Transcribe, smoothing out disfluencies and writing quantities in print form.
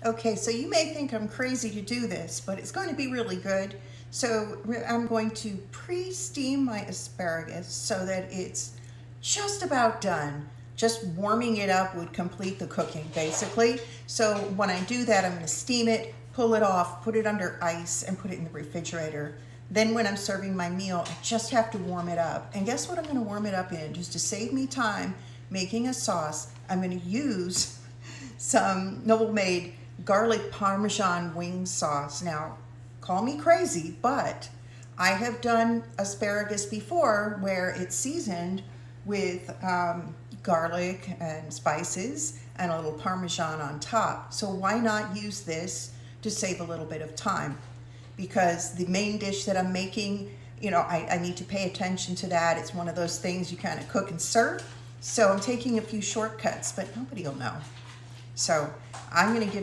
Okay, so you may think I'm crazy to do this, but it's going to be really good. So I'm going to pre-steam my asparagus so that it's just about done. Just warming it up would complete the cooking, basically. So when I do that, I'm going to steam it, pull it off, put it under ice, and put it in the refrigerator. Then when I'm serving my meal, I just have to warm it up. And guess what I'm going to warm it up in? Just to save me time making a sauce, I'm going to use some Noble-Made garlic Parmesan wing sauce. Now, call me crazy, but I have done asparagus before where it's seasoned with garlic and spices and a little Parmesan on top. So why not use this to save a little bit of time? Because the main dish that I'm making, I need to pay attention to that. It's one of those things you kind of cook and serve. So I'm taking a few shortcuts, but nobody will know. So I'm going to give